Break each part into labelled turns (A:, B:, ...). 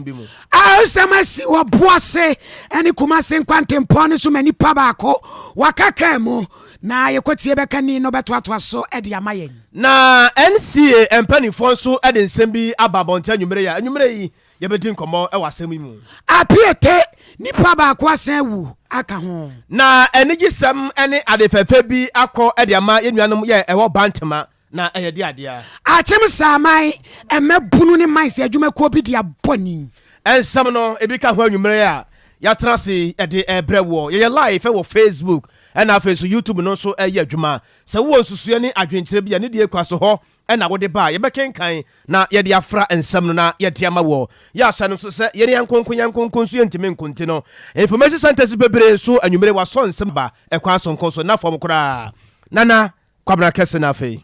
A: asɛm bi mu
B: Samasi wa boase ene Kumasi nkwantempo ne so mani pa baako wakaka mu na yekotie beka ni no betoatoa so e de amayen
A: na NCA empanifo nso e de nsɛm bi aba bonta anwumere ya anwumere yi yebedi nkomo e wasɛm yi mu
B: apiete nipa baako asan wu aka ho
A: na enigisɛm ene adefefe bi akɔ e de ama yenuanom ye ɛwɔ bantema na ɛyɛ de adea
B: achem samai emebunu ne manse adwuma ko bi dia boni
A: ensɛm no ebi ka ho anwumere ya yatra se ɛde ɛbrɛwo ye live ɛwɔ Facebook ɛna afei so YouTube no so ɛyɛ adwuma sɛ wo nsusue ne adwenkyerɛ bi ya ne die kwaso hɔ ɛna wode ba yɛbɛkenkan na yɛde afra ensɛm no na yɛde ama wɔ yɛ ahyɛ no so sɛ yɛne yankonko so yɛntimi nkonti no information centers bebree so anwumere wasɔ nsɛm ba ɛkwa sonko so na fɔm koraa nana kwabena kɛse na afei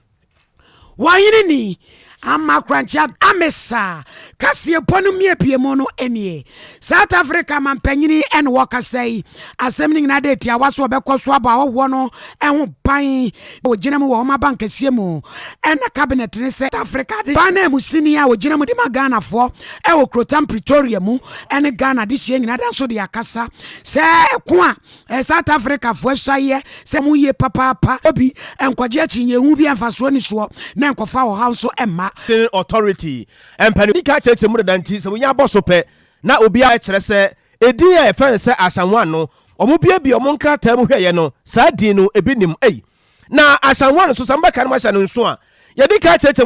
B: wayini ni ama krancha amesa kasie ponu miepie mu no enie South Africa mampanyini en wakasai asɛmni na date ya waso obekɔ so aba wo no ɛho ban ogina mu wo ma bankasie mu ɛna cabinet ne South Africa de bana mu sini a ogina mu de magana fo ɛwɔ Krotam Pretoria mu ɛne Ghana de hye nyina da so de akasa sɛ ko a South Africa fo hyaye sɛ mu ye papa obi enkɔgye akinye hu bi amfaso ni so na enkofa wo ha so emma
A: authority empani ka cheche mu danti so nya boso pe na obi a kyerɛ sɛ edin a ɛfɛn sɛ asanwa no ɔmo bia bi ɔmo nkrata mu hwɛye no saa din no ebi nim na asanwa no so samba kan ma hya no nso a yɛdi ka cheche